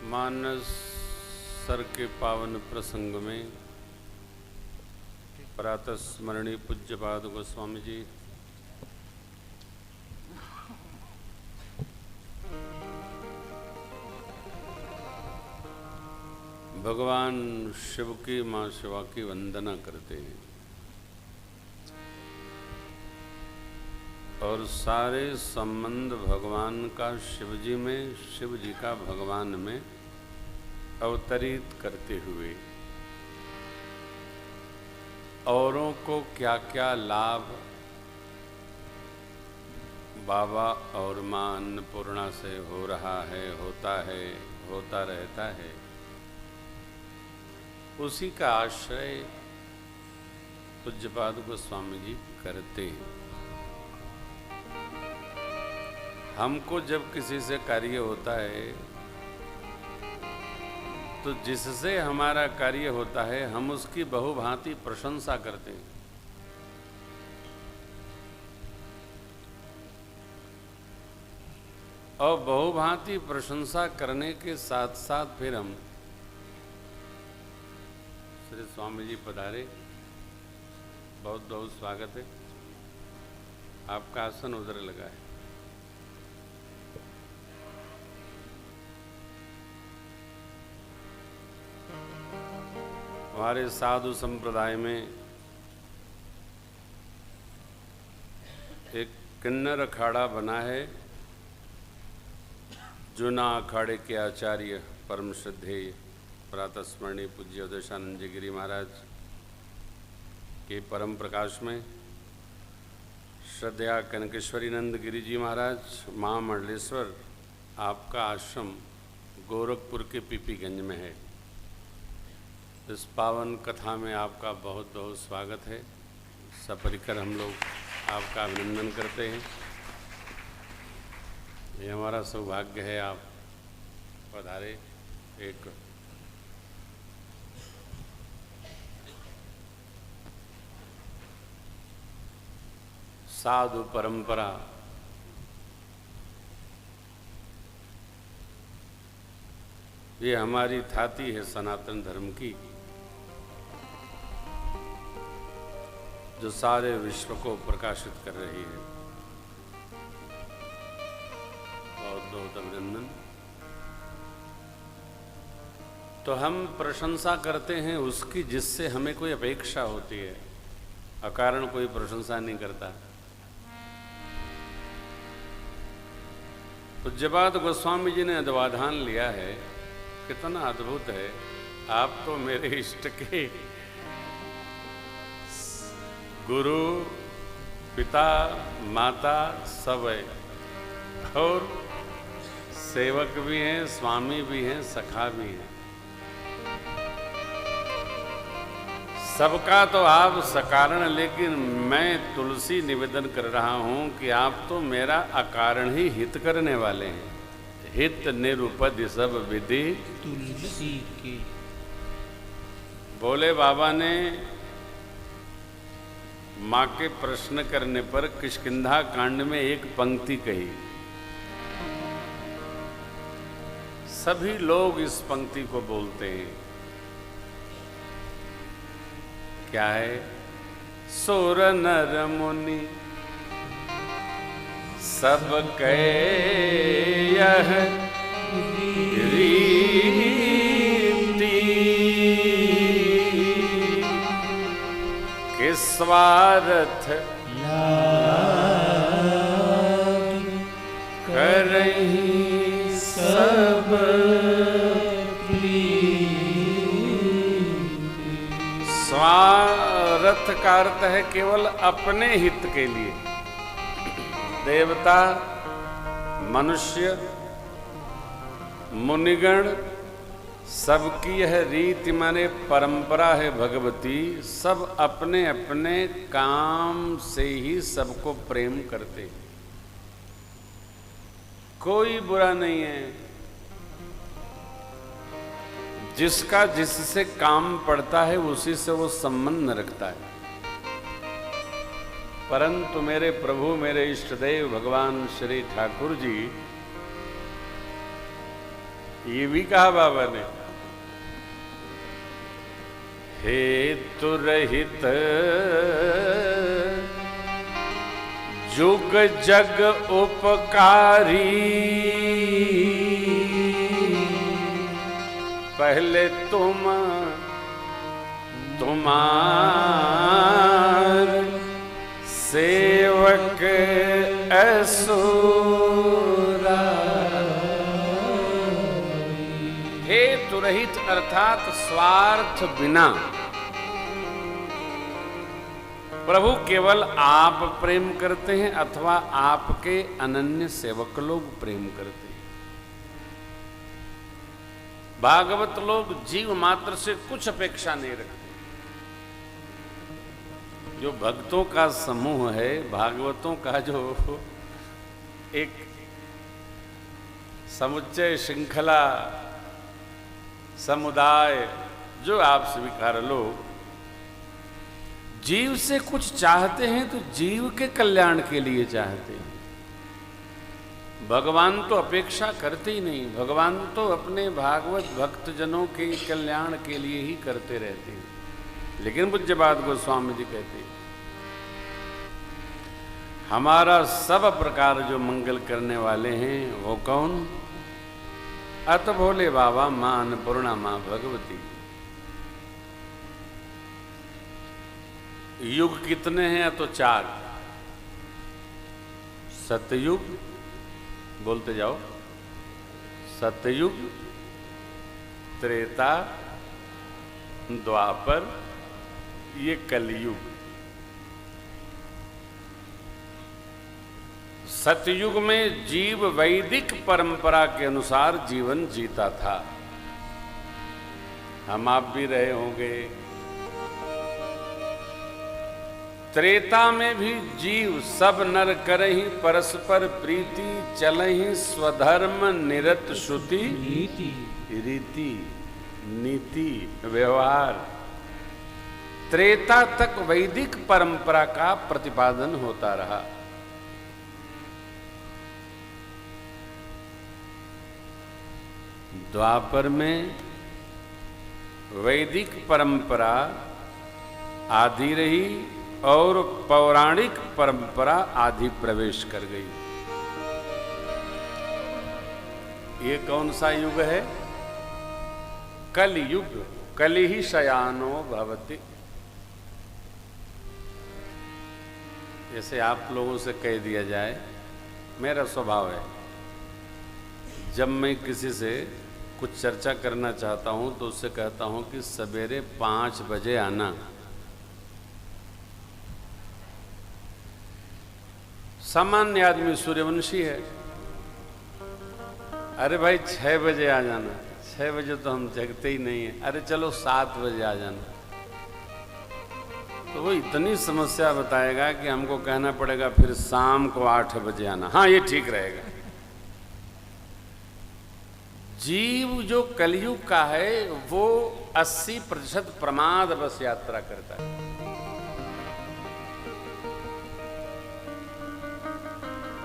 मानस sir के पावन प्रसंग में प्रातः स्मरणीय पूज्यपाद गोस्वामी जी भगवान शिव की मां शिवा की वंदना करते हैं और सारे संबंध भगवान का शिव जी में, शिव जी का भगवान में अवतरित करते हुए औरों को क्या क्या लाभ बाबा और मां अन्नपूर्णा से हो रहा है, होता रहता है, उसी का आश्रय पूज्यपाद गोस्वामी जी करते हैं। हमको जब किसी से कार्य होता है तो जिससे हमारा कार्य होता है हम उसकी बहुभांति प्रशंसा करते हैं। और बहुभांति प्रशंसा करने के साथ साथ फिर हम श्री स्वामी जी पधारे, बहुत बहुत स्वागत है। आपका आसन उधर लगा है। हमारे साधु संप्रदाय में एक किन्नर अखाड़ा बना है। जूना अखाड़े के आचार्य परम श्रद्धेय प्रातः स्मरणीय पूज्य अवधेशानंद जी गिरी महाराज के परम प्रकाश में श्रद्धेय कनकेश्वरी नंद गिरी जी महाराज महामंडलेश्वर, आपका आश्रम गोरखपुर के पीपीगंज में है। इस पावन कथा में आपका बहुत बहुत स्वागत है। सपरिकर हम लोग आपका अभिनंदन करते हैं। ये हमारा सौभाग्य है आप पधारे। एक साधु परंपरा ये हमारी थाती है सनातन धर्म की, जो सारे विश्व को प्रकाशित कर रही है। बहुत बहुत अभिनंदन। तो हम प्रशंसा करते हैं उसकी जिससे हमें कोई अपेक्षा होती है, अकारण कोई प्रशंसा नहीं करता। पूज्यपाद गोस्वामी जी ने अद्वाधान लिया है, कितना अद्भुत है। आप तो मेरे इष्ट के गुरु, पिता, माता सब है और सेवक भी हैं, स्वामी भी हैं, सखा भी हैं। सबका तो आप सकारण, लेकिन मैं तुलसी निवेदन कर रहा हूं कि आप तो मेरा अकारण ही हित करने वाले हैं। हित निरुपद सब विधि तुलसी की। भोले बाबा ने माँ के प्रश्न करने पर किष्किंधा कांड में एक पंक्ति कही। सभी लोग इस पंक्ति को बोलते हैं। क्या है? सुर नर मुनि सब कहे यह रीति, कि स्वार्थ करहि सब स्वार्थ का अर्थ है केवल अपने हित के लिए। देवता, मनुष्य, मुनिगण सबकी यह रीति माने परंपरा है भगवती। सब अपने अपने काम से ही सबको प्रेम करते। कोई बुरा नहीं है। जिसका जिससे काम पड़ता है उसी से वो संबंध रखता है। परंतु मेरे प्रभु, मेरे इष्ट देव भगवान श्री ठाकुर जी ये भी कहा बाबा ने। हेतु रहित जुग जग उपकारी, पहले तुम्हार सेवक असुरा। हेतु रहित अर्थात स्वार्थ बिना प्रभु केवल आप प्रेम करते हैं अथवा आपके अनन्य सेवक लोग प्रेम करते हैं। भागवत लोग जीव मात्र से कुछ अपेक्षा नहीं रखते। जो भक्तों का समूह है, भागवतों का जो एक समुच्चय श्रृंखला समुदाय, जो आप स्वीकार लो, जीव से कुछ चाहते हैं तो जीव के कल्याण के लिए चाहते हैं। भगवान तो अपेक्षा करते ही नहीं। भगवान तो अपने भागवत भक्तजनों के कल्याण के लिए ही करते रहते हैं। लेकिन पूज्य बात गोस्वामी जी कहते हैं, हमारा सब प्रकार जो मंगल करने वाले हैं वो कौन? अत भोले बाबा, मां अन्नपूर्णा, मां भगवती। युग कितने हैं? तो 4। सतयुग, बोलते जाओ, सतयुग, त्रेता, द्वापर, ये कलयुग। सतयुग में जीव वैदिक परंपरा के अनुसार जीवन जीता था। हम आप भी रहे होंगे। त्रेता में भी जीव सब नर करहि परस्पर प्रीति, चलहि स्वधर्म निरत श्रुति रीति नीति व्यवहार। त्रेता तक वैदिक परंपरा का प्रतिपादन होता रहा। द्वापर में वैदिक परंपरा आदि रही और पौराणिक परंपरा आदि प्रवेश कर गई। ये कौन सा युग है? कलयुग। कलि ही शयानो भवति। जैसे आप लोगों से कह दिया जाए, मेरा स्वभाव है, जब मैं किसी से कुछ चर्चा करना चाहता हूं तो उससे कहता हूं कि सवेरे 5 बजे आना। सामान्य आदमी सूर्यवंशी है, अरे भाई 6 बजे आ जाना। 6 बजे तो हम जगते ही नहीं है। अरे चलो 7 बजे आ जाना। तो वो इतनी समस्या बताएगा कि हमको कहना पड़ेगा फिर शाम को 8 बजे आना। हाँ, ये ठीक रहेगा। जीव जो कलयुग का है वो 80% प्रमाद बस यात्रा करता है।